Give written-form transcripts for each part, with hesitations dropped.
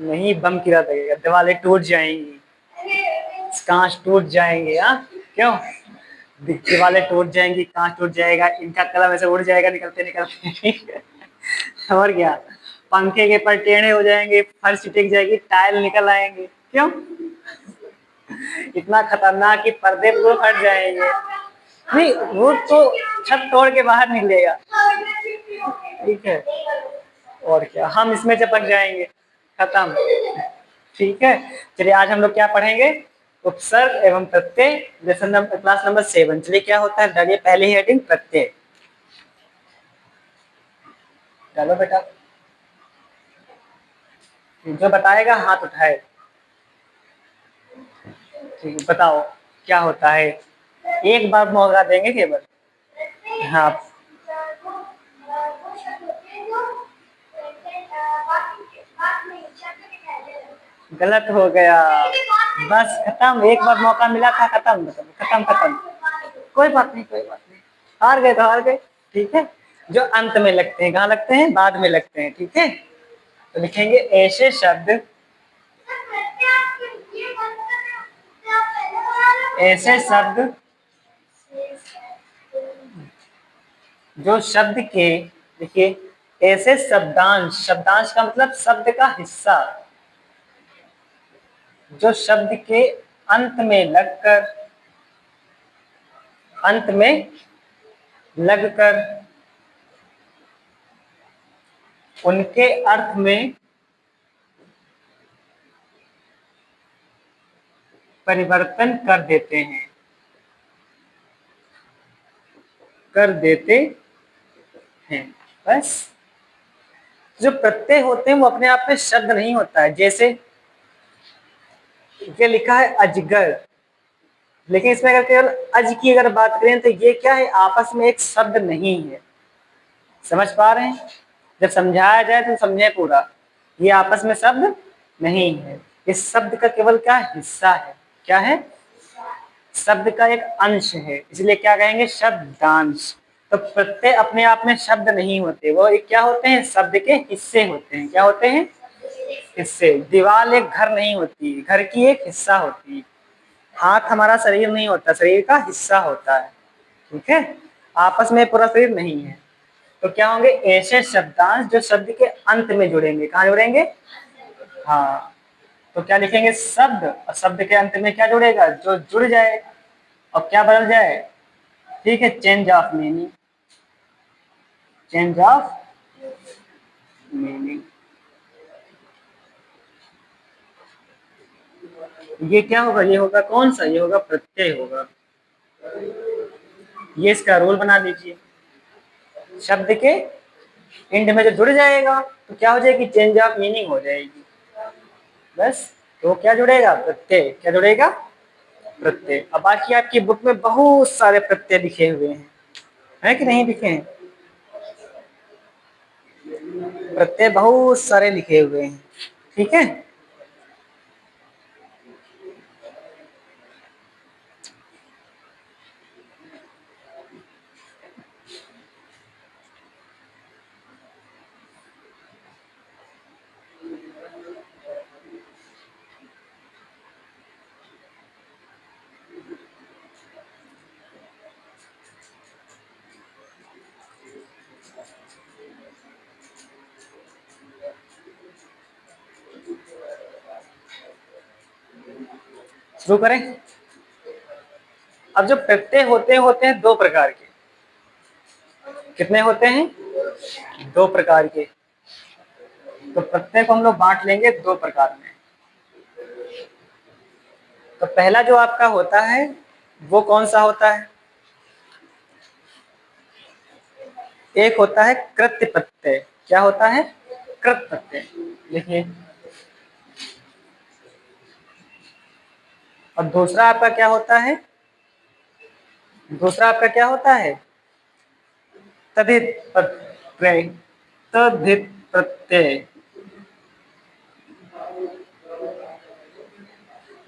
नहीं, बम गिरा लगेगा, दीवारें टूट जाएंगी, कांच टूट जाएंगे। हाँ, क्यों? दीवारें टूट जाएंगी, कांच टूट जाएगा, इनका कलम ऐसे उड़ जाएगा निकलते निकलते। और क्या, पंखे के पर टेढ़े हो जाएंगे, फर्श टिक जाएगी, टाइल निकल आएंगे। क्यों? इतना खतरनाक कि पर्दे पूरे फट जाएंगे। नहीं, वो तो छत तोड़ के बाहर निकलेगा। ठीक है, और क्या, हम इसमें चिपक जाएंगे, खत्म। ठीक है, चलिए आज हम लोग क्या पढ़ेंगे? उपसर्ग एवं प्रत्यय, लेसन नंबर क्लास नंबर 7। चलिए क्या होता है, डालिए पहली हेडिंग प्रत्यय। डालो बेटा, जो बताएगा हाथ उठाए। ठीक है, बताओ क्या होता है, एक बार मौका देंगे केवल। हाँ, गलत हो गया, बस खत्म, एक बार मौका मिला था, खत्म खत्म खत्म। कोई बात नहीं, कोई बात नहीं, हार गए तो हार गए। ठीक है, जो अंत में लगते हैं, कहाँ लगते हैं? बाद में लगते हैं। ठीक है, तो लिखेंगे ऐसे शब्द, ऐसे शब्द जो शब्द के, देखिए, ऐसे शब्दांश, शब्दांश का मतलब शब्द का हिस्सा, जो शब्द के अंत में लगकर, अंत में लगकर उनके अर्थ में परिवर्तन कर देते हैं, कर देते हैं। बस, जो प्रत्यय होते हैं वो अपने आप में शब्द नहीं होता है। जैसे ये लिखा है अजगर, लेकिन इसमें अगर केवल अज की अगर बात करें तो ये क्या है? आपस में एक शब्द नहीं है। समझ पा रहे हैं? जब समझाया जाए तो समझे पूरा, ये आपस में शब्द नहीं है, इस शब्द का केवल क्या हिस्सा है? क्या है? शब्द का एक अंश है, इसलिए क्या कहेंगे? शब्दांश। तो प्रत्यय अपने आप में शब्द नहीं होते, वो एक क्या होते हैं? शब्द के हिस्से होते हैं। क्या होते हैं? हिस्से। दीवार एक घर नहीं होती, घर की एक हिस्सा होती है। हाथ हमारा शरीर नहीं होता, शरीर का हिस्सा होता है। ठीक है, आपस में पूरा शरीर नहीं है। तो क्या होंगे? ऐसे शब्दांश जो शब्द के अंत में जुड़ेंगे। कहाँ जुड़ेंगे? हाँ, तो क्या लिखेंगे? शब्द, और शब्द के अंत में क्या जुड़ेगा? जो जुड़ जाए और क्या बदल जाए? ठीक है, change of meaning, change of meaning. ये क्या होगा? ये होगा कौन सा? ये होगा प्रत्यय होगा। ये इसका रूल बना लीजिए, शब्द के एंड में जो जुड़ जाएगा तो क्या हो जाएगी? चेंज ऑफ मीनिंग हो जाएगी। बस, तो क्या जुड़ेगा? प्रत्यय। क्या जुड़ेगा? प्रत्यय। अब बाकी आपकी बुक में बहुत सारे प्रत्यय लिखे हुए हैं कि नहीं लिखे हैं? प्रत्यय बहुत सारे लिखे हुए हैं। ठीक है, शुरू करें। अब जो प्रत्यय होते हैं दो प्रकार के। कितने होते हैं? दो प्रकार के। तो प्रत्यय को हम लोग बांट लेंगे दो प्रकार में। तो पहला जो आपका होता है वो कौन सा होता है? एक होता है कृत्य प्रत्यय। क्या होता है? कृत प्रत्यय। देखिए, और दूसरा आपका क्या होता है? दूसरा आपका क्या होता है? तदित प्रत्यय। तदित प्रत्यय।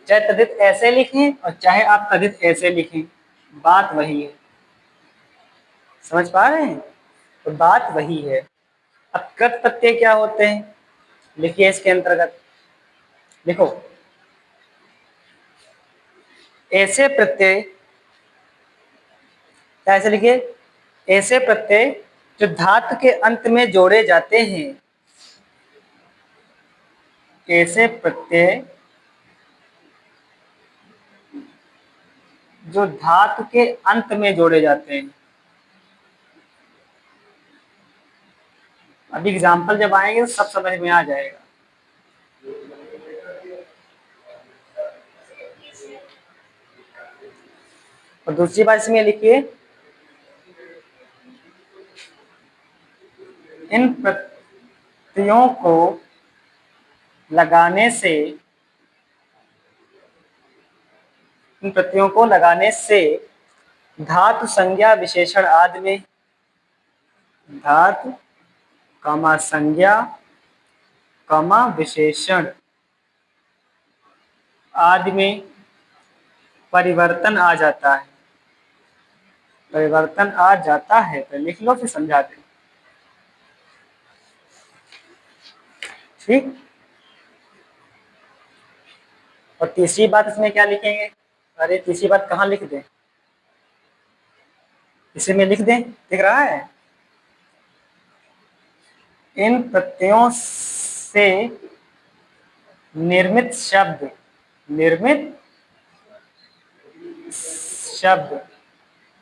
चाहे तदित ऐसे लिखें और चाहे आप तदित ऐसे लिखें, बात वही है। समझ पा रहे हैं? तो बात वही है। अब कृत प्रत्यय क्या होते हैं? लिखिए इसके अंतर्गत, देखो, ऐसे प्रत्यय, ऐसे लिखिए, ऐसे प्रत्यय जो धातु के अंत में जोड़े जाते हैं, ऐसे प्रत्यय जो धातु के अंत में जोड़े जाते हैं। अभी एग्जाम्पल जब आएंगे तो सब समझ में आ जाएगा। और दूसरी बात इसमें लिखिए, इन प्रत्ययों को लगाने से, इन प्रत्ययों को लगाने से धातु संज्ञा विशेषण आदि में, धातु कमा संज्ञा कमा विशेषण आदि में परिवर्तन आ जाता है। परिवर्तन आ जाता है तो लिख लो, फिर समझा दे। ठीक। और तीसरी बात इसमें क्या लिखेंगे? अरे तीसरी बात कहाँ लिख दें? इसे में लिख दें, दिख रहा है? इन प्रत्ययों से निर्मित शब्द, निर्मित शब्द,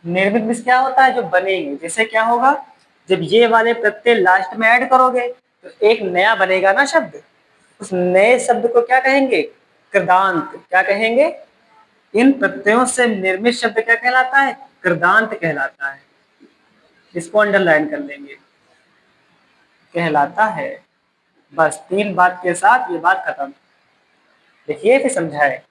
निर्मित मीन्स क्या होता है? जो बनेंगे। जैसे क्या होगा, जब ये वाले प्रत्यय लास्ट में ऐड करोगे तो एक नया बनेगा ना शब्द, उस नए शब्द को क्या कहेंगे? कृदांत। क्या कहेंगे? इन प्रत्ययों से निर्मित शब्द क्या कहलाता है? कृदांत कहलाता है। इसको अंडरलाइन कर लेंगे, कहलाता है। बस 3 बात के साथ ये बात खत्म। देखिए फिर समझाए।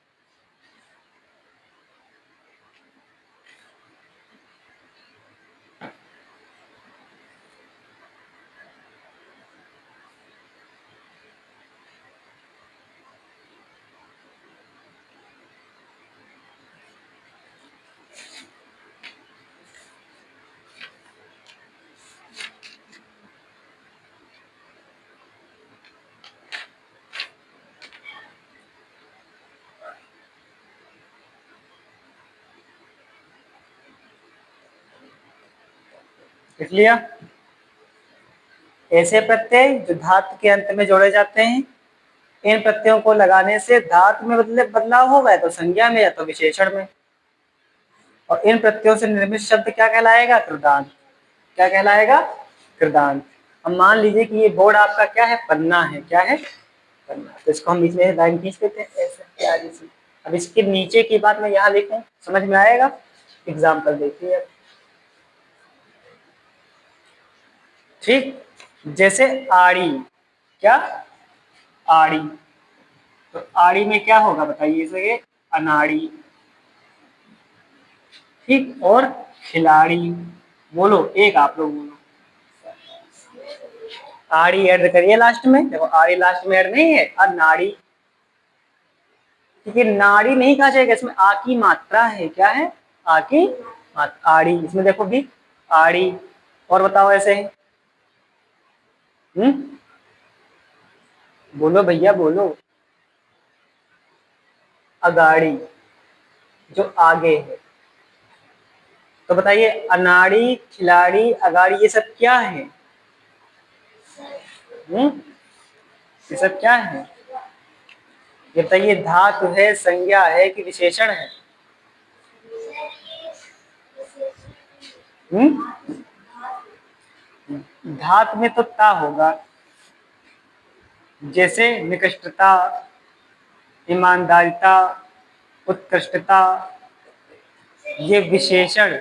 लिख लिया? ऐसे प्रत्यय जो धातु के अंत में जोड़े जाते हैं, इन प्रत्ययों को लगाने से धातु में बदलाव होगा, तो संज्ञा में या तो विशेषण में। और इन प्रत्ययों से निर्मित शब्द क्या कहलाएगा? कृदांत। क्या कहलाएगा? कृदांत। अब मान लीजिए कि ये बोर्ड आपका क्या है? पन्ना है। क्या है? पन्ना। तो इसको हम बीच में लाइन खींच देते हैं ऐसे प्यारी सी। अब इसके नीचे की बात मैं यहाँ लिखूं, समझ में आएगा? एग्जाम्पल देखिए। ठीक। जैसे आड़ी। क्या? आड़ी। तो आड़ी में क्या होगा बताइए? इसे अनाड़ी। ठीक। और खिलाड़ी। बोलो, एक आप लोग बोलो। आड़ी ऐड करिए लास्ट में। देखो आड़ी लास्ट में ऐड नहीं है, अनाड़ी। क्योंकि नाड़ी नहीं कहा जाएगा, इसमें आ की मात्रा है। क्या है? आ की मात्रा। आड़ी। इसमें देखो भी आड़ी। और बताओ ऐसे। बोलो भैया बोलो। अगाड़ी, जो आगे है। तो बताइए, अनाड़ी, खिलाड़ी, अगाड़ी, ये सब क्या है? ये सब क्या है? ये बताइए, धातु है, संज्ञा है कि विशेषण है? धातु में तो ता होगा। जैसे निकृष्टता, ईमानदारिता, उत्कृष्टता, ये विशेषण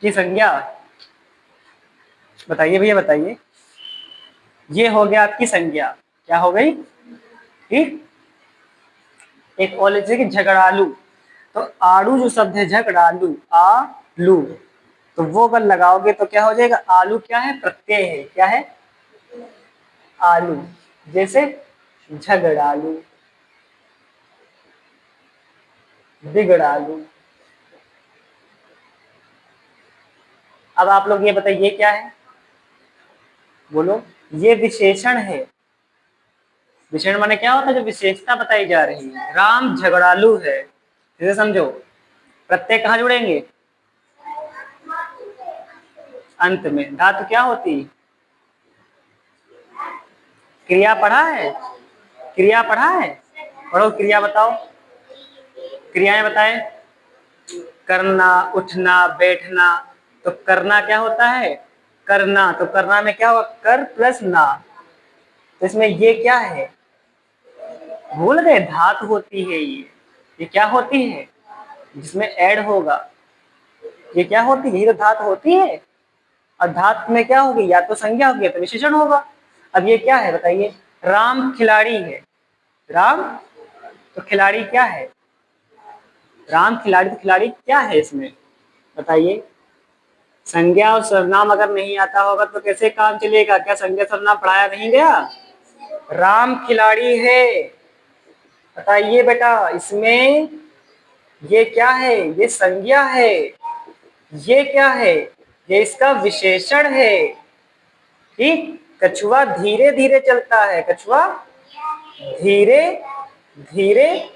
की संज्ञा। बताइए भैया बताइए। ये हो गया आपकी संज्ञा। क्या हो गई? ठीक। एक और लीजिए कि झगड़ालू। तो आड़ू जो शब्द है, झगड़ालू, आलू, तो वो अगर लगाओगे तो क्या हो जाएगा? आलू क्या है? प्रत्यय है। क्या है? आलू। जैसे झगड़ालू, बिगड़ालू। अब आप लोग ये बताइए, क्या है? बोलो। ये विशेषण है। विशेषण माने क्या होता है, जो विशेषता बताई जा रही है। राम झगड़ालू है, इसे समझो। प्रत्यय कहाँ जुड़ेंगे? अंत में। धातु क्या होती? क्रिया पढ़ा है? क्रिया पढ़ा है? पढ़ो क्रिया, बताओ क्रियाएं बताएं। करना, उठना, बैठना। तो करना क्या होता है? करना। तो करना में क्या होगा? कर प्लस ना। तो इसमें ये क्या है? भूल गए? धातु होती है ये क्या होती है जिसमें ऐड होगा? ये क्या होती है? ये तो धातु होती है। और धातु में क्या होगी? या तो संज्ञा होगी या तो विशेषण होगा। अब ये क्या है बताइए? राम खिलाड़ी है। राम, तो खिलाड़ी क्या है? राम खिलाड़ी, तो खिलाड़ी क्या है इसमें बताइए? संज्ञा और सर्वनाम अगर नहीं आता होगा तो कैसे काम चलेगा? क्या संज्ञा सर्वनाम पढ़ाया नहीं गया? राम खिलाड़ी है। बताइए बेटा, इसमें ये क्या है? ये संज्ञा है। ये क्या है? ये इसका विशेषण है। ठीक। कछुआ धीरे धीरे चलता है। कछुआ धीरे धीरे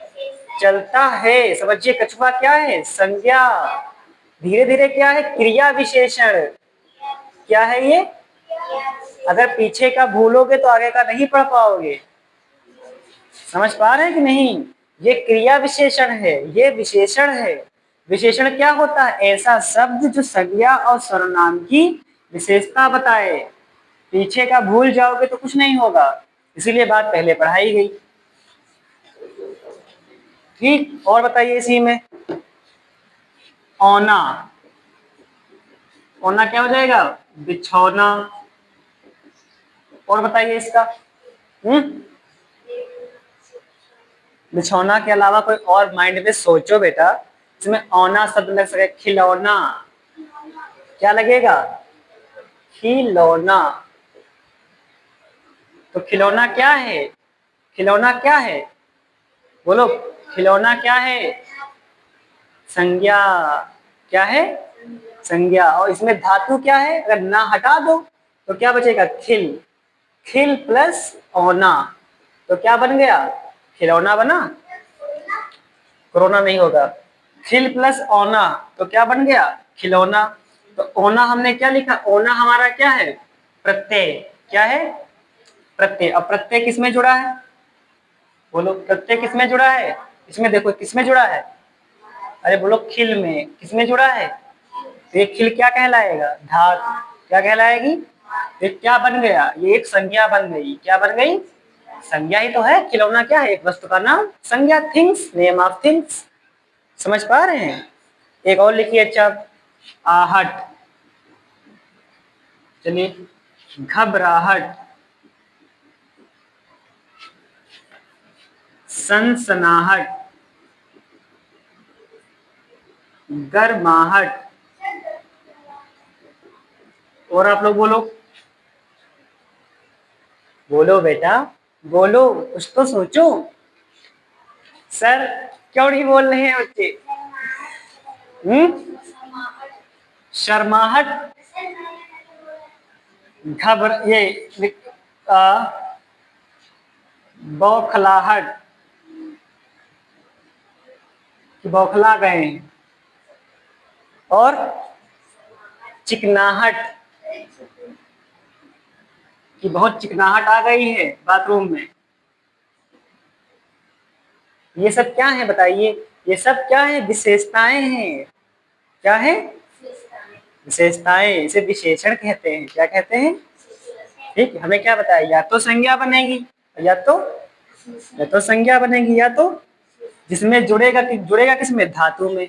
चलता है। समझिए, कछुआ क्या है? संज्ञा। धीरे धीरे क्या है? क्रिया विशेषण। क्या है ये? अगर पीछे का भूलोगे तो आगे का नहीं पढ़ पाओगे। समझ पा रहे हैं कि नहीं? ये क्रिया विशेषण है, ये विशेषण है। विशेषण क्या होता है? ऐसा शब्द जो संज्ञा और सर्वनाम की विशेषता बताए। पीछे का भूल जाओगे तो कुछ नहीं होगा, इसीलिए बात पहले पढ़ाई गई। ठीक। और बताइए इसी में औना। औना क्या हो जाएगा? बिछौना। और बताइए इसका। बिछौना के अलावा कोई और माइंड में सोचो बेटा, इसमें औना शब्द लग सके। खिलौना। क्या लगेगा? खिलौना। तो खिलौना क्या है? खिलौना क्या है? बोलो, खिलौना क्या है? संज्ञा। क्या है? संज्ञा। और इसमें धातु क्या है? अगर ना हटा दो तो क्या बचेगा? खिल। खिल प्लस औना, तो क्या बन गया? खिलौना बना। कोरोना नहीं होगा। खिल प्लस औना, तो क्या बन गया? खिलौना। तो औना हमने क्या लिखा? औना हमारा क्या है? प्रत्यय। क्या है? प्रत्यय। अब प्रत्यय किसमें जुड़ा है? बोलो, प्रत्यय किसमें जुड़ा है? इसमें देखो किसमें जुड़ा है। अरे बोलो, खिल में। किसमें जुड़ा है? तो ये खिल क्या कहलाएगा? धातु। क्या कहलाएगी? ये क्या बन गया? ये एक संज्ञा बन गई। क्या बन गई? संज्ञा ही तो है। खिलौना क्या है? एक वस्तु का नाम। संज्ञा, थिंग्स, नेम ऑफ थिंग्स। समझ पा रहे हैं? एक और लिखिए। अच्छा, आहट। चलिए, घबराहट, सनसनाहट, गर्माहट। और आप लोग बोलो। बोलो बेटा, बोलो, कुछ तो सोचो। सर, क्यों नहीं बोल रहे हैं बच्चे? शर्माहट, ये बौखलाहट, कि बौखला गए हैं। और चिकनाहट, कि बहुत चिकनाहट आ गई है बाथरूम में। ये सब क्या है बताइए? ये सब क्या है? विशेषताएं हैं। क्या है? विशेषताएं। इसे विशेषण कहते हैं। क्या कहते हैं? ठीक। हमें क्या बताया? या तो संज्ञा बनेगी, या तो संज्ञा बनेगी, या तो जिसमें जुड़ेगा। जुड़ेगा किसमें? धातु में।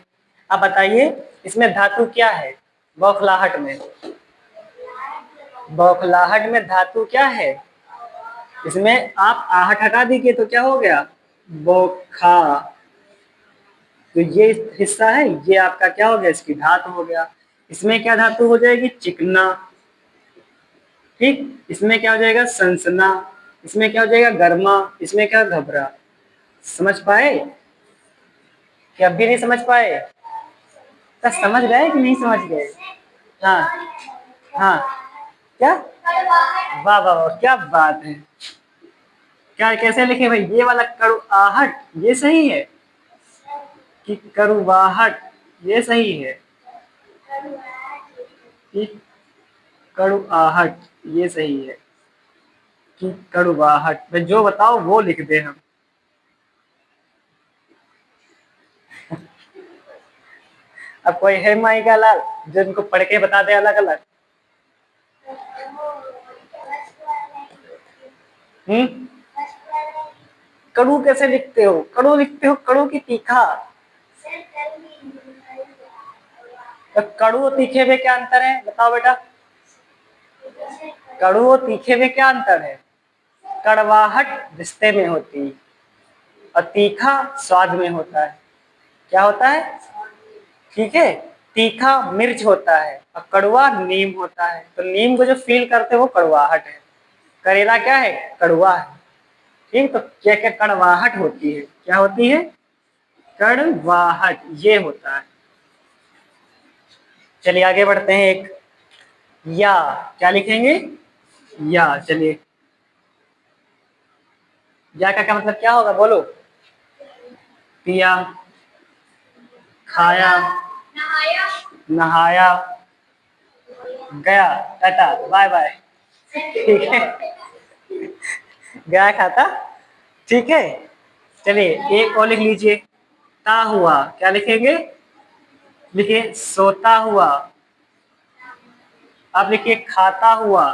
अब बताइए, इसमें धातु क्या है? बौखलाहट में। बौखलाहट में धातु क्या है? इसमें आप आहट हटा दीजिए तो क्या हो गया? बोखा। तो ये हिस्सा है, ये आपका क्या हो गया? इसकी धातु हो गया। इसमें क्या धातु हो जाएगी? चिकना। ठीक। इसमें क्या हो जाएगा? सनसना। इसमें क्या हो जाएगा? गर्मा। इसमें क्या? घबरा। समझ पाए कि अब भी नहीं समझ पाए? तो समझ गए कि नहीं समझ गए? हाँ। हाँ। क्या? वाह वाह वाह, क्या बात है। क्या कैसे लिखे भाई? ये वाला कड़ुआहट ये सही है कि कड़ुआहट ये सही है कि कड़ुआहट ये सही है कि कड़ुआहट? भाई जो बताओ वो लिख दे हम। अब कोई है माई का लाल जो इनको पढ़ के बता दे अलग अलग? हम्म। कड़ू कैसे लिखते हो? कड़ू लिखते हो कड़ू की तीखा? तो कड़ू और तीखे में क्या अंतर है बताओ बेटा? कड़ू और तीखे में क्या अंतर है? कड़वाहट रिश्ते में होती है और तीखा स्वाद में होता है। क्या होता है? ठीक है। तीखा मिर्च होता है और कड़वा नीम होता है, तो नीम को जो फील करते हैं वो कड़वाहट है। करेला क्या है? कड़वा है। ठीक, तो क्या क्या कड़वाहट होती है? क्या होती है? कड़वाहट ये होता है। चलिए आगे बढ़ते हैं। एक या, क्या लिखेंगे? या। चलिए, या का क्या मतलब क्या होगा बोलो? पिया, खाया, नहाया, गया, टाटा बाय बाय। ठीक है, गया खाता। ठीक है। चलिए एक और लिख लीजिए। ता हुआ क्या लिखेंगे? लिखिए सोता हुआ। आप लिखिए खाता हुआ।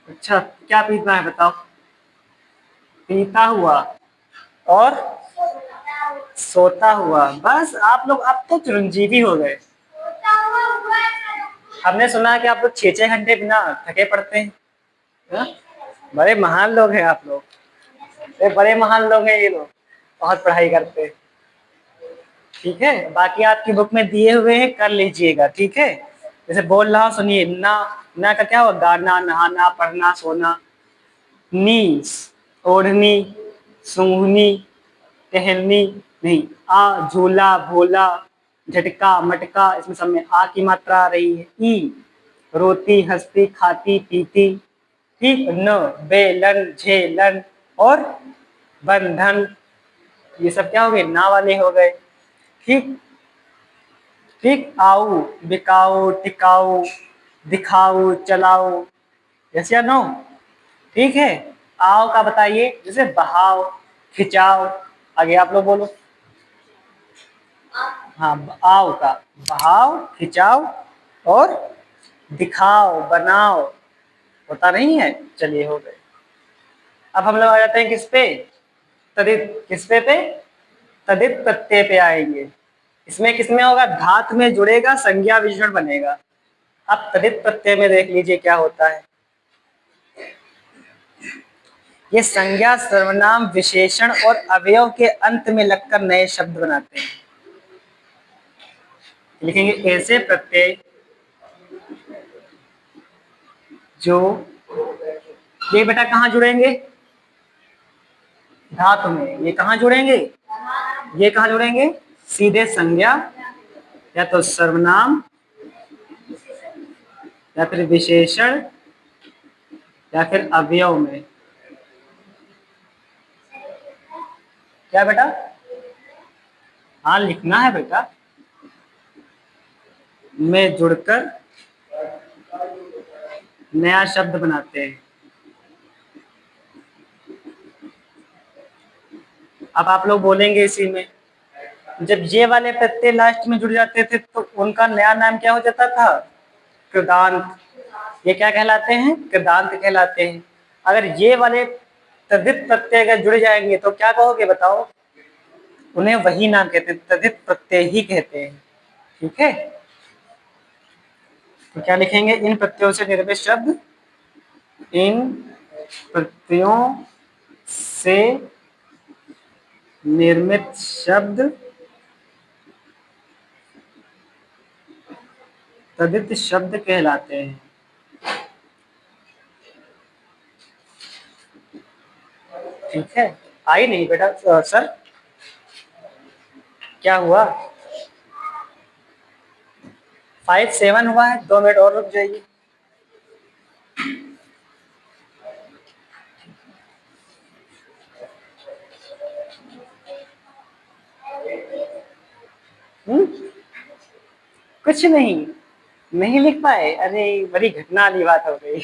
अच्छा, क्या पीता है बताओ? पीता हुआ और सोता हुआ। बस आप लोग अब तो चिरंजीवी हो गए। हमने सुना कि आप लोग 6-6 घंटे बिना थके पड़ते हैं। हाँ? बड़े महान लोग हैं आप लोग। ये बड़े महान लोग हैं ये लोग, बहुत पढ़ाई करते हैं। ठीक है, बाकी आपकी बुक में दिए हुए हैं, कर लीजिएगा। ठीक है, जैसे बोल रहा हूँ सुनिए। ना, ना का क्या होगा? गाना, नहाना, पढ़ना, सोना। नी, ओढ़नी, सूंघनी, टहलनी। नहीं, आ, झूला, भोला, झटका, मटका, इसमें सब में आ की मात्रा आ रही है। ई, रोती, हंसती, खाती, पीती। ठीक। न, बेलन, झेलन और बंधन। ये सब क्या हो गए? ना वाले हो गए। ठीक। ठीक। आओ, बिकाओ, टिकाओ, दिखाओ, चलाओ। यस या नो? ठीक है। आओ का बताइए, जैसे बहाव, खिंचाओ। आगे आप लोग बोलो। हाँ, आओ का बहाव, खिंचाओ और दिखाओ, बनाओ। होता नहीं है? चलिए हो गए। अब हम लोग आ जाते हैं किस पे? तदित। किस पे? तदित प्रत्यय पे आएंगे। इसमें किसमें होगा? धात में जुड़ेगा, संज्ञा विशेषण बनेगा। अब तदित प्रत्यय में देख लीजिए क्या होता है। ये संज्ञा, सर्वनाम, विशेषण और अवयव के अंत में लगकर नए शब्द बनाते हैं। लिखेंगे ऐसे प्रत्यय जो, ये बेटा कहाँ जुड़ेंगे? धातु में। ये कहाँ जुड़ेंगे? ये कहाँ जुड़ेंगे? सीधे संज्ञा या तो सर्वनाम या फिर विशेषण या फिर अवयव में। क्या बेटा? हाँ लिखना है बेटा। में जुड़कर नया शब्द बनाते हैं। अब आप लोग बोलेंगे इसी में, जब ये वाले प्रत्यय लास्ट में जुड़ जाते थे तो उनका नया नाम क्या हो जाता था? कृदांत। ये क्या कहलाते हैं? कृदांत कहलाते हैं। अगर ये वाले तद्धित प्रत्यय अगर जुड़ जाएंगे तो क्या कहोगे बताओ? उन्हें वही नाम कहते हैं, तद्धित प्रत्यय ही कहते हैं। ठीक है, तो क्या लिखेंगे? इन प्रत्ययों से निर्मित शब्द, इन प्रत्ययों से निर्मित शब्द तद्धित शब्द कहलाते हैं। ठीक है, आई नहीं बेटा? सर क्या हुआ? 5-7 हुआ है, 2 मिनट और रुक जाइए। कुछ नहीं, नहीं लिख पाए, अरे बड़ी घटना वाली बात हो गई।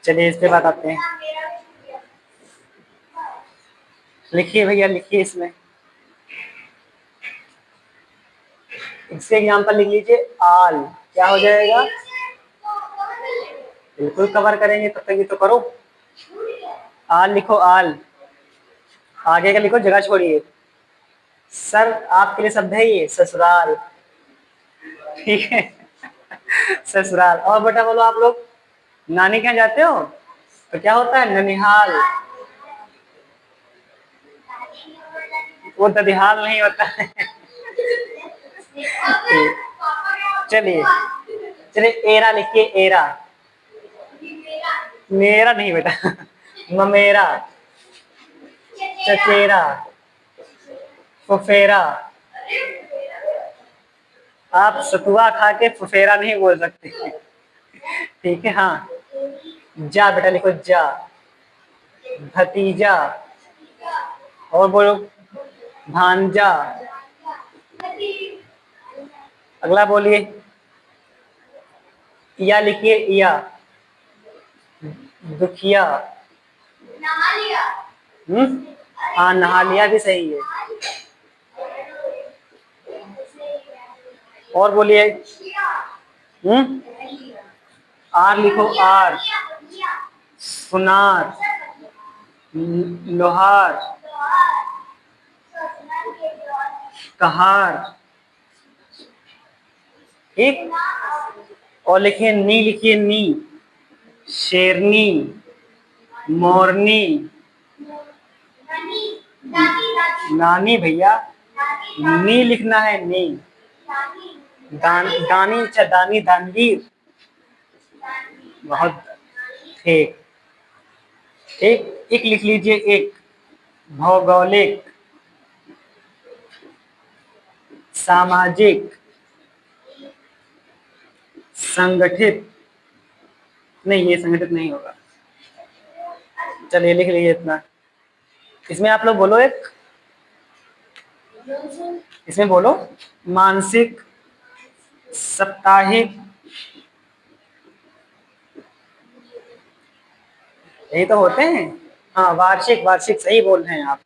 चलिए इस पे बात आते हैं। लिखिए भैया लिखिए, इसमें इसके एग्जाम्पल लिख लीजिए। आल क्या हो जाएगा? बिल्कुल कवर करेंगे, तब तक ये तो करो। आल लिखो, आल। आगे का लिखो, जगह छोड़िए। सर आपके लिए शब्द है ये, ससुराल। ठीक है, ससुराल। और बेटा बोलो आप लोग, नानी के यहाँ जाते हो तो क्या होता है? ननिहाल। वो ददिहाल नहीं होता है। चलिए चलिए, एरा लिखिए, एरा। मेरा नहीं बेटा, ममेरा, चचेरा, फुफेरा। आप सतुआ खा के फुफेरा नहीं बोल सकते। ठीक है, हाँ। जा बेटा लिखो, जा। भतीजा। और बोलो, भांजा। अगला बोलिए, या लिखिए, या। दुखिया। हाँ, नहा लिया भी सही है। और बोलिए। आर लिखो, आर। सुनार, लोहार, कहार। ठीक। और लिखिए, नी लिखिए, नी। शेरनी, मोरनी। नानी भैया, नी लिखना है, नी। दानी, अच्छा दानी, दानवीर। बहुत ठीक। एक लिख लीजिए, एक। भौगोलिक, सामाजिक, संगठित। नहीं, ये संगठित नहीं होगा। चलिए लिख लीजिए इतना। इसमें आप लोग बोलो एक, इसमें बोलो, मानसिक, साप्ताहिक। यही तो होते हैं। हाँ, वार्षिक, वार्षिक सही बोल रहे हैं आप।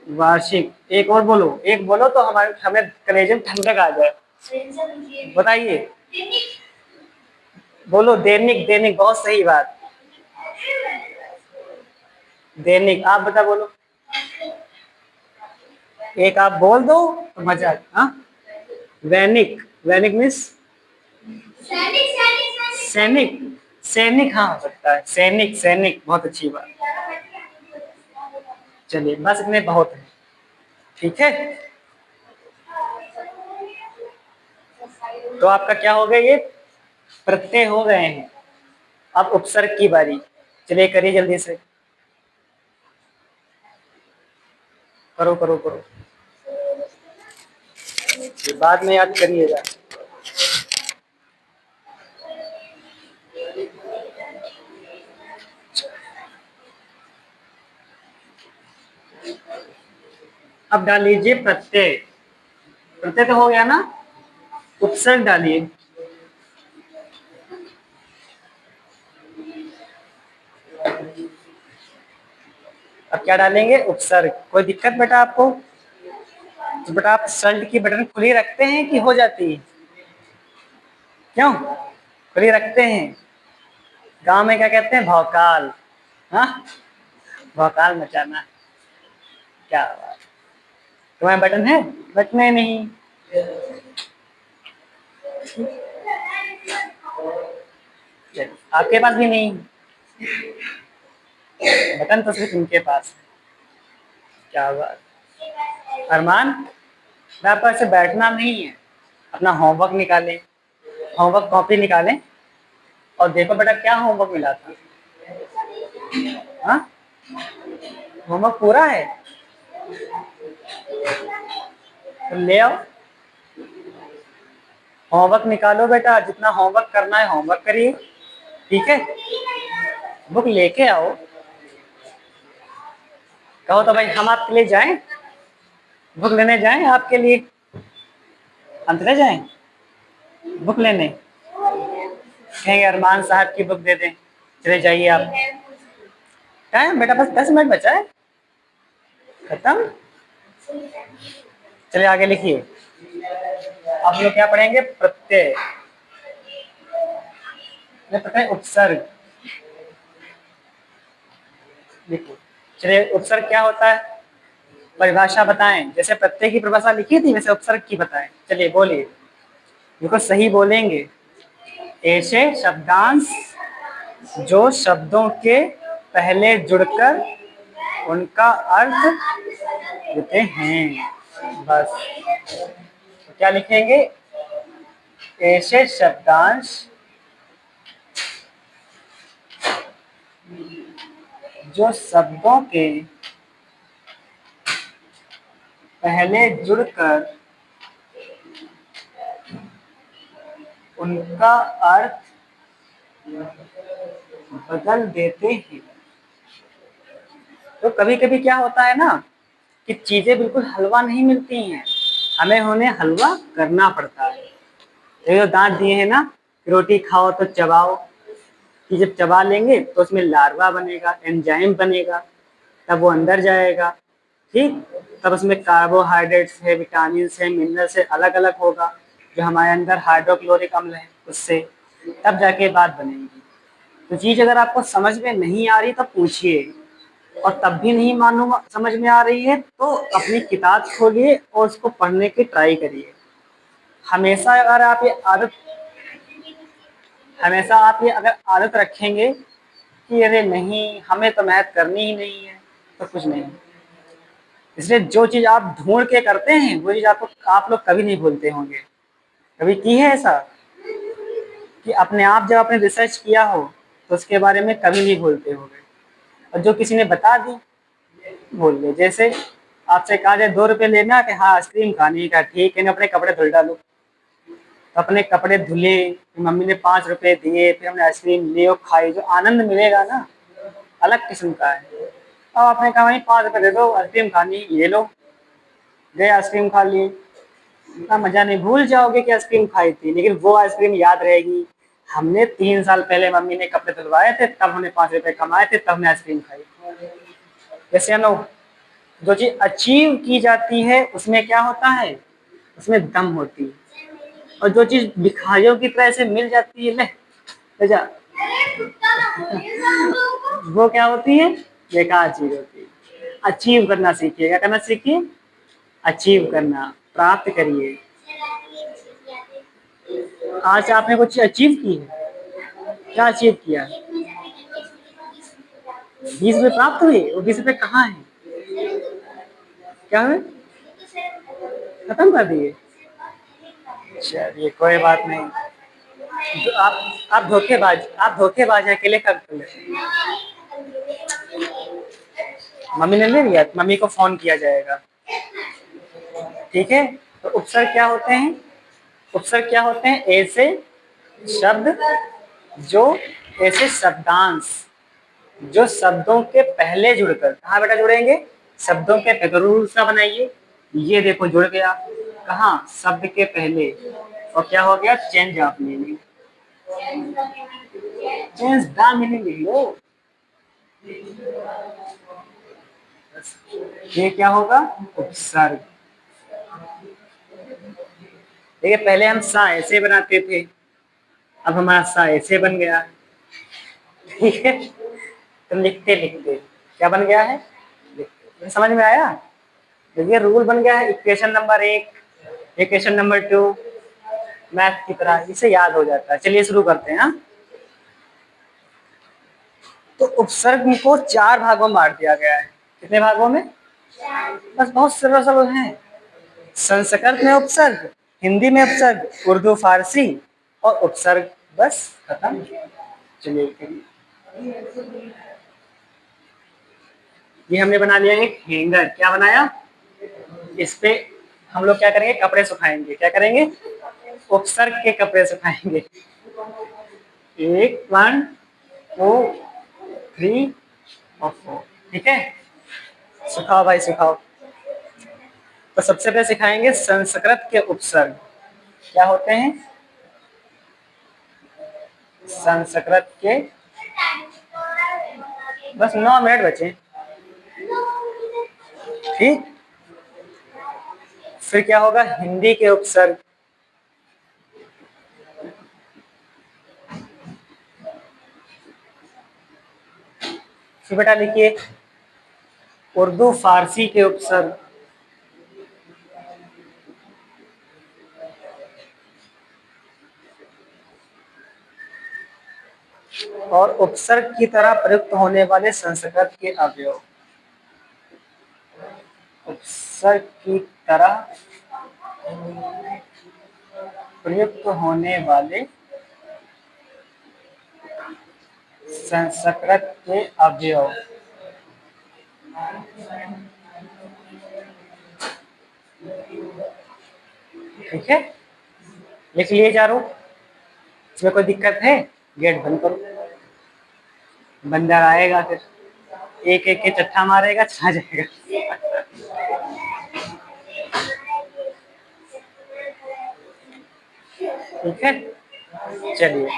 वार्षिक। एक और बोलो, एक बोलो तो हमारे हमें कलेजे में ठंडक आ जाए। बताइए। बोलो, दैनिक, दैनिक बहुत सही बात। दैनिक, आप बता बोलो। एक आप बोल दो तो मजा। हाँ, वैनिक, वैनिक मीन्स सैनिक। सैनिक, हाँ हो सकता है, सैनिक, सैनिक बहुत अच्छी बात। चलिए बस इतने बहुत है। ठीक है, तो आपका क्या हो गया, ये प्रत्यय हो गए हैं। अब उपसर्ग की बारी। चलिए करिए जल्दी से, करो करो करो, बाद में याद करिएगा। अब डाल लीजिए प्रत्यय। प्रत्यय तो हो गया ना, उपसर्ग डालिए। अब क्या डालेंगे? उपसर्ग। कोई दिक्कत बेटा आपको? तो बेटा आप शर्ट की बटन खुली रखते हैं कि हो जाती है? क्यों खुली रखते हैं? गांव में क्या कहते हैं? भौकाल। हाँ, भौकाल मचाना। क्या बात। तुम्हारे बटन है? बटने नहीं। आपके पास भी नहीं, बटन तो सिर्फ इनके पास है। क्या बात। अरमान, आपको ऐसे बैठना नहीं है, अपना होमवर्क निकालें, होमवर्क कॉपी निकालें और देखो बेटा क्या होमवर्क मिला था। हाँ, होमवर्क पूरा है तो ले आओ, होमवर्क निकालो बेटा, जितना होमवर्क करना है होमवर्क करिए। ठीक है, बुक लेके आओ। कहो तो भाई हम आपके लिए जाएं, बुक लेने जाएं आपके लिए। अंतरे जाएं बुक लेने, कहेंगे अरमान साहब की बुक दे दें, चले जाइए आप। टाइम बेटा बस 10 मिनट बचा है, खत्म। चलिए आगे लिखिए। अब हम लोग क्या पढ़ेंगे, प्रत्यय, प्रत्यय उपसर्ग। लिखिए। चलिए उपसर्ग क्या होता है, परिभाषा बताएं। जैसे प्रत्यय की परिभाषा लिखी थी वैसे उपसर्ग की बताएं। चलिए बोलिए, देखो सही बोलेंगे। ऐसे शब्दांश जो शब्दों के पहले जुड़कर उनका अर्थ देते हैं, बस। तो क्या लिखेंगे, ऐसे शब्दांश जो शब्दों के पहले जुड़कर उनका अर्थ बदल देते हैं। तो कभी कभी क्या होता है ना कि चीजें बिल्कुल हलवा नहीं मिलती हैं, हमें उन्हें हलवा करना पड़ता है। ये जो दांत दिए हैं ना, रोटी खाओ तो चबाओ, कि जब चबा लेंगे तो उसमें लार्वा बनेगा, एंजाइम बनेगा, तब वो अंदर जाएगा, ठीक। तब उसमें कार्बोहाइड्रेट्स है, विटामिन है, मिनरल्स है, अलग अलग होगा, जो हमारे अंदर हाइड्रोक्लोरिक अम्ल है उससे, तब जाके बात बनेगी। तो चीज अगर आपको समझ में नहीं आ रही तो पूछिए, और तब भी नहीं मालूम समझ में आ रही है तो अपनी किताब खोलिए और उसको पढ़ने की ट्राई करिए। हमेशा अगर आप ये आदत हमेशा आप ये अगर आदत रखेंगे कि अरे नहीं हमें तो मेहनत करनी ही नहीं है, तो कुछ नहीं। इसलिए जो चीज आप ढूंढ के करते हैं वो चीज आपको आप लोग कभी नहीं भूलते होंगे। कभी की है ऐसा कि अपने आप जब आपने रिसर्च किया हो तो उसके बारे में कभी नहीं भूलते होंगे, और जो किसी ने बता दी भूल गए। जैसे आपसे कहा जाए 2 रुपए लेना कि हाँ आइसक्रीम खानी का, ठीक है, अपने कपड़े धुल डालो, तो अपने कपड़े धुले, मम्मी ने 5 रुपए दिए, फिर हमने आइसक्रीम ली और खाई, जो आनंद मिलेगा ना अलग किस्म का है। अब आपने कहा भाई 5 रुपए दे दो आइसक्रीम खानी, ये लो, गए आइसक्रीम खा लिए, इतना मजा नहीं, भूल जाओगे कि आइसक्रीम खाई थी, लेकिन वो आइसक्रीम याद रहेगी। हमने 3 साल पहले मम्मी ने कपड़े धुलवाए थे, तब हमने 5 रुपए कमाए थे, तब हमने आइसक्रीम खाई। जैसे हम लोग जो चीज अचीव की जाती है उसमें क्या होता है, उसमें दम होती है, और जो चीज भिखारियों की तरह से मिल जाती है ले जा, वो क्या होती है, बेकार चीज होती है। अचीव करना सीखिए, क्या करना सीखिए, अचीव करना, प्राप्त करिए। आज आपने कुछ अचीव की है, क्या अचीव किया है, 20 रुपए प्राप्त हुए, वो 20 रुपए कहाँ है, क्या हुए, खत्म कर दिए। चलिए कोई बात नहीं, तो आप धोखेबाज हैं, अकेले कर लेते हैं। मम्मी ने ले लिया, मम्मी को फोन किया जाएगा, ठीक है। तो उपसर्ग क्या होते हैं, उपसर्ग क्या होते हैं, ऐसे शब्द जो ऐसे शब्दांश जो शब्दों के पहले जुड़कर, कहाँ बेटा जुड़ेंगे, शब्दों के रूल सा बनाइए, ये देखो जुड़ गया, कहाँ, शब्द के पहले, और क्या हो गया, change of meaning, change the meaning लिख लो। ये क्या होगा, उपसर्ग। देखिए पहले हम सा ऐसे बनाते थे, अब हमारा सा ऐसे बन गया, ठीक है। तो लिखते लिखते क्या बन गया है, लिखते, समझ में आया। देखिए रूल बन गया है, equation number 1, equation number 2, math की तरह इसे याद हो जाता है। चलिए शुरू करते हैं। तो उपसर्ग को 4 भागों में बांट दिया गया है, कितने भागों में, बस बहुत सरल सरल है। संस्कृत में उपसर्ग, हिंदी में उपसर्ग, उर्दू फारसी और उपसर्ग, बस खत्म। चलिए ये हमने बना लिया एक हैंगर, क्या बनाया, इस पे हम लोग क्या करेंगे, कपड़े सुखाएंगे, क्या करेंगे, उपसर्ग के कपड़े सुखाएंगे। 1 1 2 3 और 4, ठीक है। सुखाओ भाई सुखाओ। तो सबसे पहले सिखाएंगे संस्कृत के उपसर्ग, क्या होते हैं? संस्कृत के, बस 9 मिनट बचे। ठीक, फिर क्या होगा? हिंदी के उपसर्ग। फिर बेटा लिखिए उर्दू फारसी के उपसर्ग। और उपसर्ग की तरह प्रयुक्त होने वाले संस्कृत के अवयव। उपसर्ग की तरह प्रयुक्त होने वाले संस्कृत के अवयव। ठीक है, लिख लिए चारों? इसमें कोई दिक्कत है? गेट बंद करो, बंदर आएगा फिर एक एक के चट्टा मारेगा, छा जाएगा। ठीक है, चलिए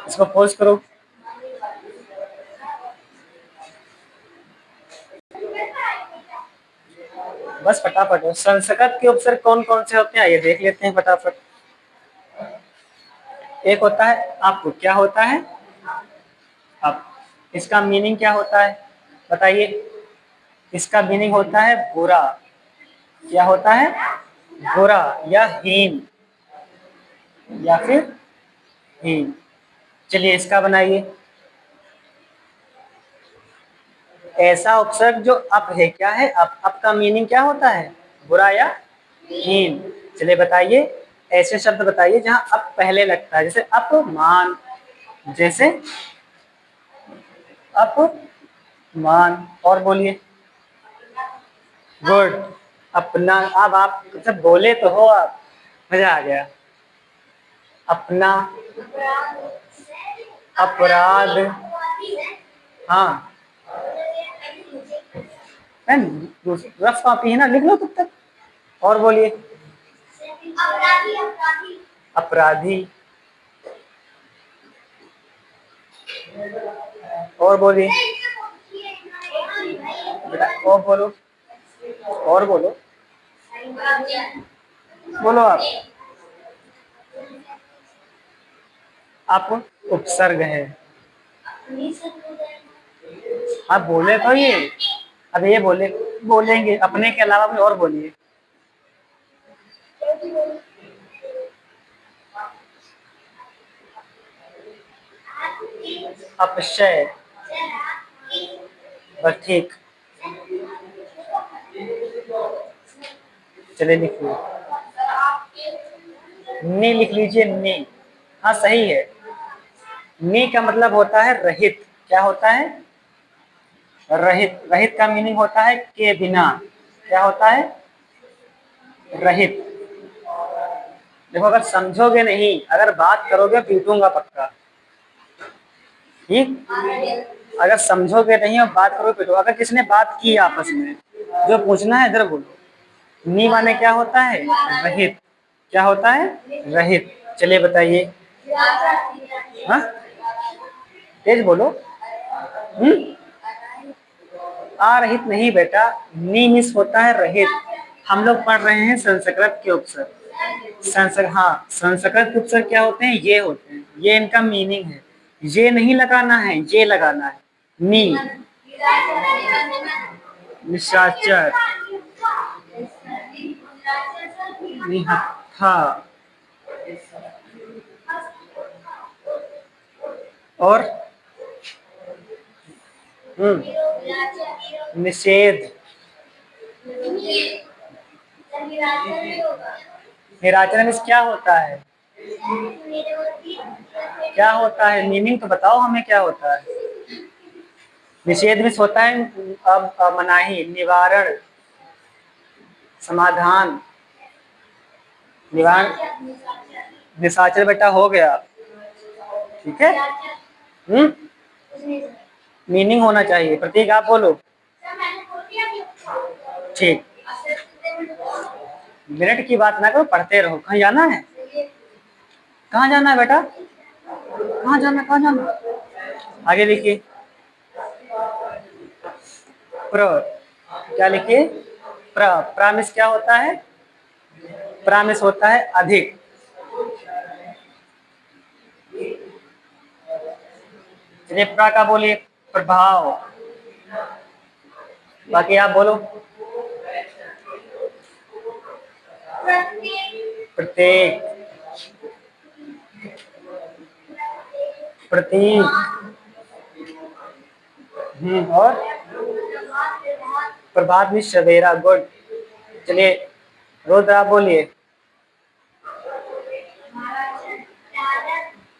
इसको पॉज करो। बस फटाफट हो। संस्कृत के उपसर्ग कौन कौन से होते हैं ये देख लेते हैं फटाफट। एक होता है अप। क्या होता है? अप। इसका मीनिंग क्या होता है बताइए? इसका मीनिंग होता है बुरा। क्या होता है? बुरा या हीन, या फिर हीन। चलिए इसका बनाइए। ऐसा उपसर्ग जो अप है। क्या है अप? अप का मीनिंग क्या होता है? बुरा या हीन। चलिए बताइए, ऐसे शब्द बताइए जहां अप पहले लगता है, जैसे अपमान। जैसे अपमान। और बोलिए। गुड। अपना। अब आप जब बोले तो हो आप, मजा आ गया। अपना, अपराध। हाँ, रफ कॉपी है ना, लिख लो तब तक। और बोलिए। अपराधी। और बोलिए बेटा, और बोलो, और बोलो, बोलो आप उपसर्ग है। आप बोले तो ये, अब ये बोले, बोलेंगे अपने के अलावा भी, और बोलिए। अपशय। बस ठीक। चलिए लिखिए, नी लिख लीजिए, नी। हाँ सही है। नी का मतलब होता है रहित। क्या होता है? रहित। रहित का मीनिंग होता है के बिना। क्या होता है? रहित। देखो अगर समझोगे नहीं, अगर बात करोगे पीटूंगा पक्का। ठीक, अगर समझोगे नहीं और बात करोगे पीटूंगा। अगर किसने बात की आपस में, जो पूछना है इधर बोलो। नी माने क्या होता है? रहित। क्या होता है? रहित। चलिए बताइए। हाँ, तेज बोलो। आ रहित नहीं बेटा, नी मिस होता है रहित। हम लोग पढ़ रहे हैं संस्कृत के उपसर्ग। संस्कृत, हाँ संस्कृत के उपसर्ग क्या होते हैं? ये होते हैं, ये इनका मीनिंग है। ये नहीं लगाना है, ये लगाना है। नी, निशाचर, निहत्था। और निषेध। निराचरण इस क्या होता है? क्या होता है? मीनिंग तो बताओ हमें, क्या होता है? निषेध में होता है मनाही, निवारण, समाधान, निवारण। निशाचर बेटा हो गया। ठीक है। मीनिंग होना चाहिए। प्रतीक आप बोलो। ठीक, मिनट की बात ना करो, पढ़ते रहो। कहाँ जाना है? कहाँ जाना है बेटा? कहाँ जाना, कहाँ जाना? आगे लिखिए। प्र, क्या लिखिए? प्रामिस क्या होता है? प्रामिस होता है अधिक। चलिए प्रा का बोलिए। प्रभाव। बाकी आप बोलो। प्रत्येक, प्रतीक। और प्रभात में सवेरा। गुड। चलिए रुद्र आप बोलिए।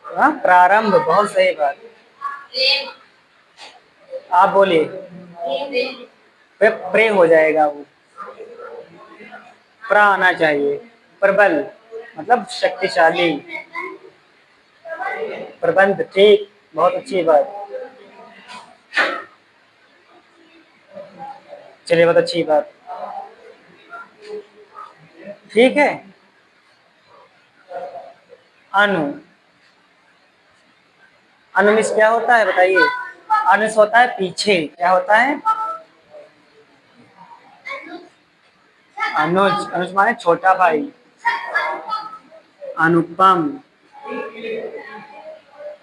हाँ, प्रारंभ, बहुत सही बात। आप बोलिए। प्रे हो जाएगा वो। प्रा आना चाहिए। प्रबल मतलब शक्तिशाली। प्रबंध, ठीक, बहुत अच्छी बात। चलिए बहुत अच्छी बात। ठीक है। अनु, अनुमिस क्या होता है बताइए? अनुस होता है पीछे। क्या होता है? अनुज, अनुज माने छोटा भाई। अनुपम।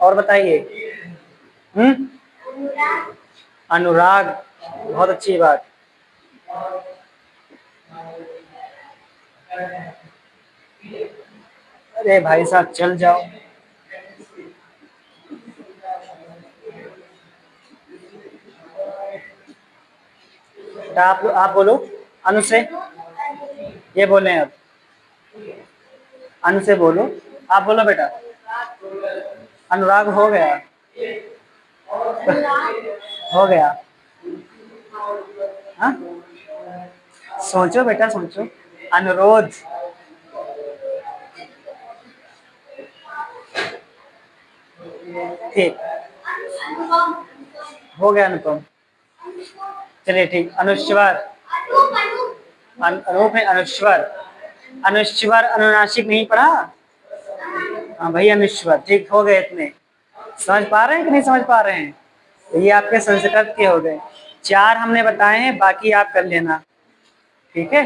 और बताइए। अनुराग, बहुत अच्छी बात। अरे भाई साहब चल जाओ। आप बोलो। अनु से ये बोले अब। अनु से बोलो। आप बोलो बेटा। अनुराग हो गया। हो गया। हाँ, सोचो बेटा सोचो। अनुरोध। ठीक, हो गया अनुपम। चलिए ठीक। अनुस्वर। अनूप है अनुस्वर। अनुस्वर अनुनासिक नहीं पढ़ा? हाँ भाई अनुस्वर। ठीक, हो गए इतने। समझ पा रहे हैं कि नहीं समझ पा रहे हैं? तो ये आपके संस्कृत के हो गए। 4 हमने बताए हैं, बाकी आप कर लेना। ठीक है,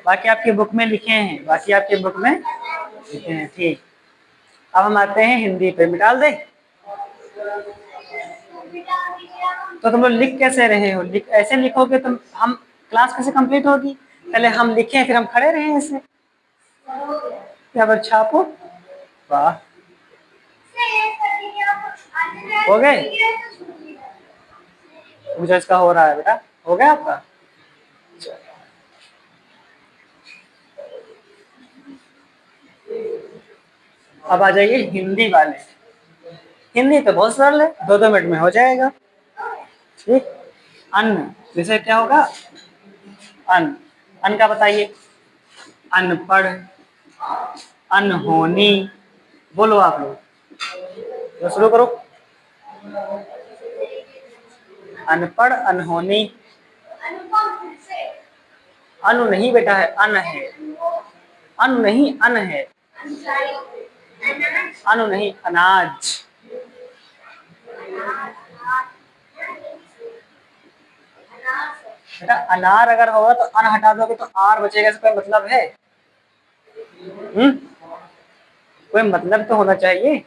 बाकी आपकी बुक में लिखे हैं, बाकी आपकी बुक में लिखे हैं। ठीक, अब हम आते हैं हिंदी पे। मिटाल दे। तो तुम लोग लिख कैसे रहे हो? ऐसे लिखोगे तुम, हम क्लास कैसे कंप्लीट होगी? पहले हम लिखें फिर हम खड़े रहे ऐसे। क्या बस छापो। वाह, हो गए। मुझे इसका हो रहा है बेटा। हो गया आपका? अब आ जाइए हिंदी वाले। हिंदी तो बहुत सरल है, 2-2 मिनट में हो जाएगा। ठीक। अन्न, जैसे क्या होगा? अन्न, अन्न का बताइए। अनपढ़, अनहोनी। बोलो आप लोग, तो शुरू करो। अनपढ़, अनहोनी। अनु नहीं बेटा है, अन है। अनु नहीं, अन है। अनु नहीं, अनाज। बेटा अनार अगर होगा तो अन हटा दोगे तो आर बचेगा, इसका कोई मतलब है? कोई मतलब तो होना चाहिए।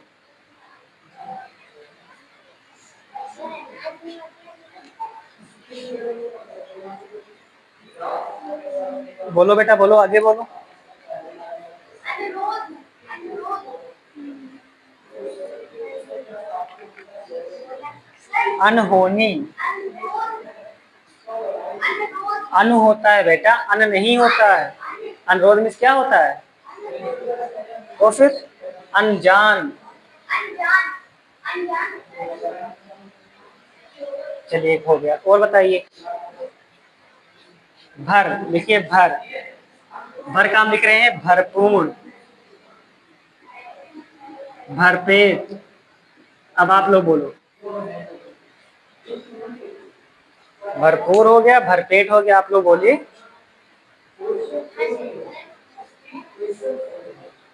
बोलो बेटा बोलो, आगे बोलो। अनहोनी। अनु होता है बेटा, अन नहीं होता है। अनुरोध में क्या होता है? तो फिर अनजान। चलिए एक हो गया, और बताइए। भर लिखिए। भर, भर काम लिख रहे हैं। भरपूर, भरपेट। अब आप लोग बोलो। भरपूर हो गया, भरपेट हो गया। आप लोग बोलिए।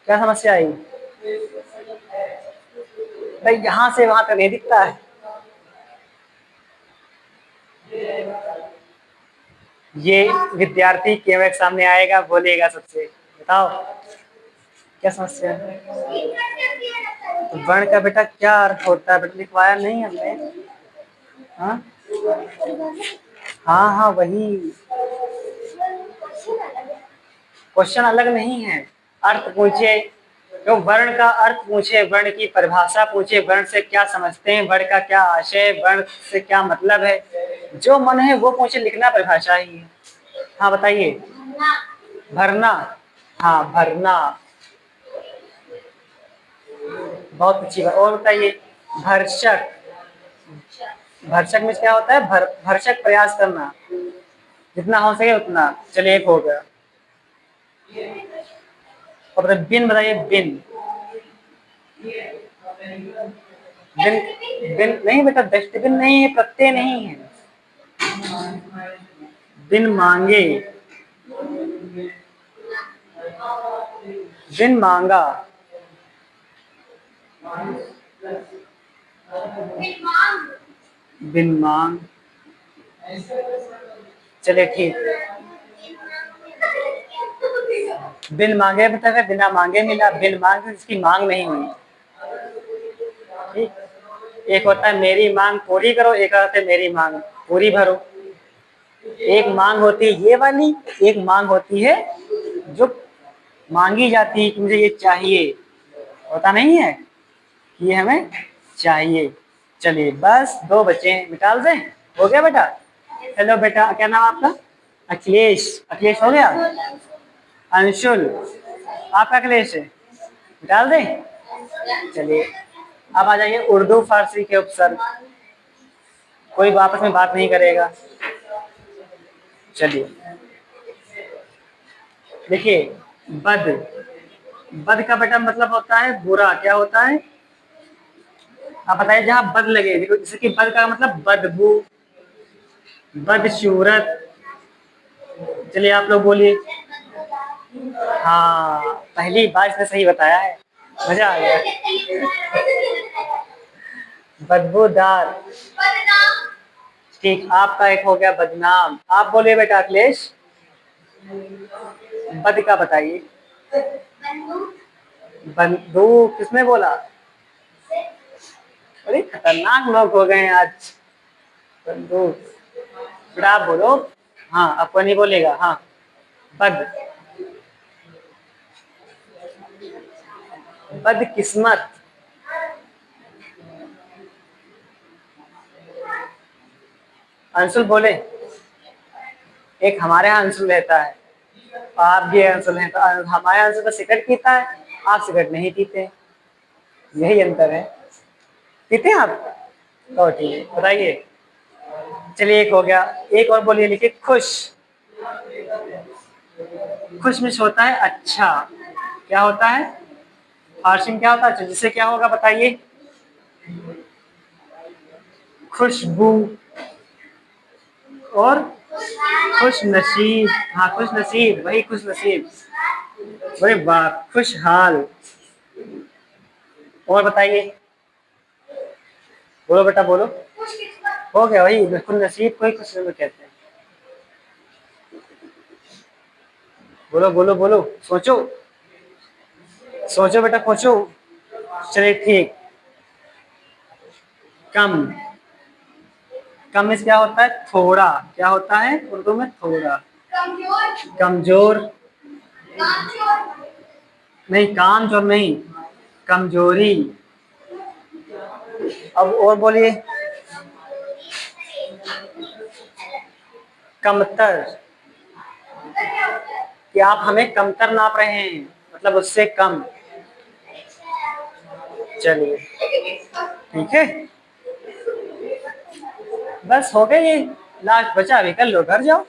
क्या समस्या आई? भाई यहाँ से वहां तक नहीं दिखता है। ये विद्यार्थी केवल सामने आएगा, बोलेगा सबसे। बताओ क्या समस्या है? तो वर्ण का बेटा क्या अर्थ होता है? बेटा लिखवाया नहीं हमने। हाँ हाँ हाँ, वही। क्वेश्चन अलग नहीं है। अर्थ पूछे, तो वर्ण का अर्थ पूछे, वर्ण की परिभाषा पूछे, वर्ण से क्या समझते हैं, वर्ण का क्या आशय, वर्ण से क्या मतलब है, जो मन है वो पूछे। लिखना परिभाषा ही है। हाँ बताइए। भरना। हाँ भरना, बहुत अच्छी बात। और बताइए। भर्षक। भर्षक में क्या होता है? भर्षक प्रयास करना, जितना हो सके उतना। चलिए एक हो गया। और बिन बताइए। बिन। बिन। बिन नहीं बेटा, डस्टबिन नहीं है, प्रत्यय नहीं है। बिन मांगे। बिन मांगा। बिन मांग। चलिए ठीक। बिन मांगे मतलब है बिना मांगे मिला, बिन मांग जिसकी मांग नहीं हुई। ठीक। एक होता है मेरी मांग पूरी करो, एक होता है मेरी मांग पूरी भरो। एक मांग होती है ये वाली, एक मांग होती है जो मांगी जाती है कि मुझे ये चाहिए। होता नहीं है कि ये हमें चाहिए। चलिए बस दो बच्चे हैं, निकाल दें। हो गया बेटा? हेलो बेटा, क्या नाम आपका? अखिलेश। अखिलेश हो गया। अंशुल। आपका अखिलेश है, निकाल दें। चलिए अब आ जाइए उर्दू फारसी के उपसर्ग। कोई आपस में बात नहीं करेगा। चलिए देखिए। बद। बद का बेटा मतलब होता है बुरा। क्या होता है? आप बताइए जहां बद लगे। देखो जैसे कि बद का मतलब बदबू, बदसूरत। चलिए आप लोग बोलिए। हाँ पहली बार इसने सही बताया है, मजा आ गया। बदबूदार। ठीक, आपका एक हो गया बदनाम। आप बोलिए बेटा अखिलेश। बद का बताइए। बंदूक किसने बोला? अरे खतरनाक लोग हो गए हैं आज। बंदूक। बेटा आप बोलो। हाँ आपको नहीं बोलेगा। हाँ बद। बदकिस्मत। अंशुल बोले। एक हमारे यहाँ अंशुल रहता है, आप भी अंशुल हैं, तो हमारे अंशुल तो सिगरेट पीता है, आप सिगरेट नहीं पीते। यही अंतर है। पीते हैं आप? तो ठीक है बताइए। चलिए एक हो गया। एक और बोलिए। लिखिए खुश। खुश मिस होता है अच्छा। क्या होता है? फारसी में क्या होता है? अच्छा जिससे क्या होगा बताइए। खुशबू। और खुश नसीब। हाँ खुश नसीब, वही खुश नसीब। अरे वाह, खुशहाल। और बताइए। बोलो बेटा बोलो। हो गया वही, बिल्कुल नसीब को ही खुश नसीब कहते हैं। बोलो बोलो बोलो, सोचो। सोचो बेटा सोचो। चलिए ठीक। कम। कम में क्या होता है? थोड़ा। क्या होता है उर्दू में? थोड़ा। कमजोर। नहीं, काम जोर नहीं, कमजोरी। अब और बोलिए। कमतर। कि आप हमें कमतर नाप रहे हैं, मतलब उससे कम। चलिए ठीक है। बस हो गए ये। लास्ट बचा, अभी कर लो, घर जाओ।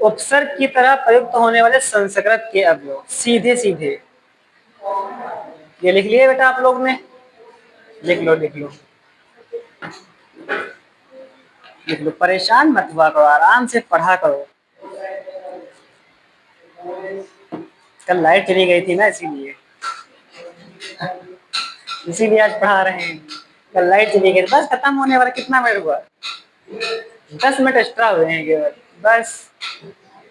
उपसर्ग की तरह प्रयुक्त होने वाले संस्कृत के अवयव सीधे सीधे। ये लिख लिए बेटा आप लोग ने? लिख लो लिख लो लिख लो। परेशान मत हुआ करो, आराम से पढ़ा करो। कल लाइट चली गई थी ना, इसीलिए आज पढ़ा रहे हैं। कल लाइट चली गई, बस खत्म होने वाला, कितना मिनट हुआ? 10 मिनट एक्स्ट्रा हुए हैं केवल, बस।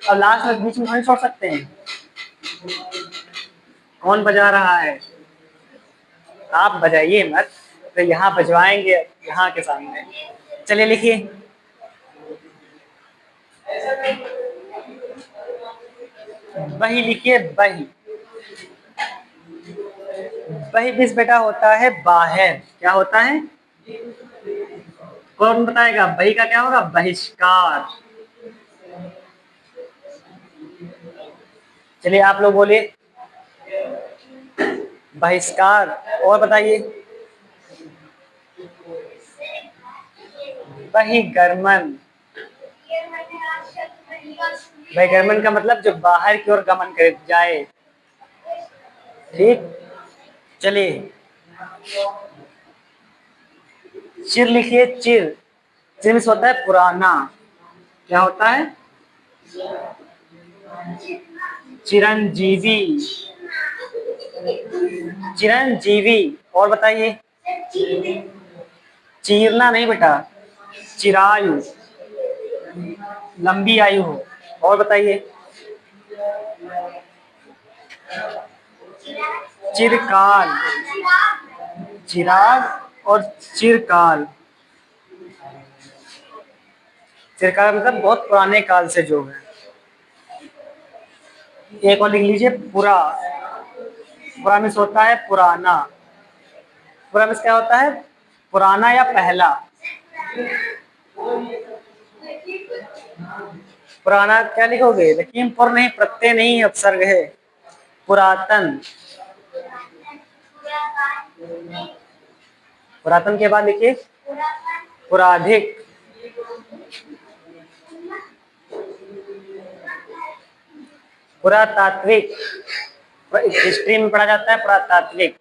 अब लास्ट में बीच में थोड़ी छोड़ सकते हैं। कौन बजा रहा है? आप बजाइए मत, तो यहाँ बजवाएंगे, यहाँ के सामने। चलिए लिखिए। बही लिखिए, बही। बही बीस बेटा होता है बाहर। क्या होता है? कौन बताएगा? बही का क्या होगा? बहिष्कार। चलिए आप लोग बोलिए। बहिष्कार। और बताइए। बहिर्गमन। बहिर्गमन का मतलब जो बाहर की ओर गमन कर जाए। ठीक। चलिए। चिर लिखिए, चिर। चिर में होता है पुराना। क्या होता है? चिरंजीवी। चिरंजीवी। और बताइए। चीरना नहीं बेटा, चिरायु, लंबी आयु हो। और बताइए। चिरकाल। चिराग और चिरकाल। चिरकाल मतलब बहुत पुराने काल से जो है। एक और लिख लीजिए, पुरा। पुरा में होता है पुराना। पुरा में क्या होता है? पुराना या पहला। पुराना क्या लिखोगे? लेकिन पुर नहीं, प्रत्यय नहीं, उपसर्ग है। पुरातन। पुरातन के बाद लिखिए पुराधिक। पुरातात्विक। हिस्ट्री में पढ़ा जाता है पुरातात्विक।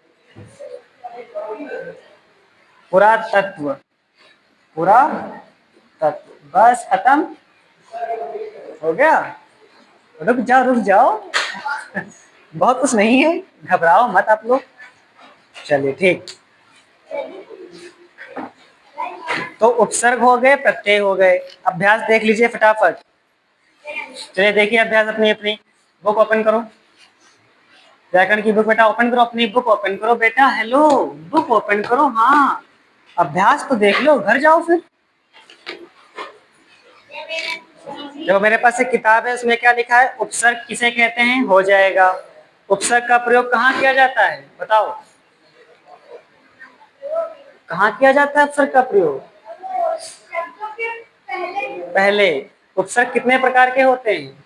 पुरातत्व। पुरा तत्व। बस खत्म हो गया। रुक जाओ, रुक जाओ। बहुत कुछ नहीं है, घबराओ मत आप लोग। चलिए ठीक। तो उपसर्ग हो गए, प्रत्यय हो गए। अभ्यास देख लीजिए फटाफट। चलिए देखिए अभ्यास अपनी अपनी बुक ओपन करो। व्याकरण की बुक बेटा ओपन करो, अपनी बुक ओपन करो बेटा। हेलो, बुक ओपन करो। हाँ, अभ्यास तो देख लो, घर जाओ फिर। जो मेरे पास एक किताब है, उसमें क्या लिखा है? उपसर्ग किसे कहते हैं? हो जाएगा। उपसर्ग का प्रयोग कहाँ किया जाता है? बताओ, कहाँ किया जाता है उपसर्ग का प्रयोग? पहले। उपसर्ग कितने प्रकार के होते हैं?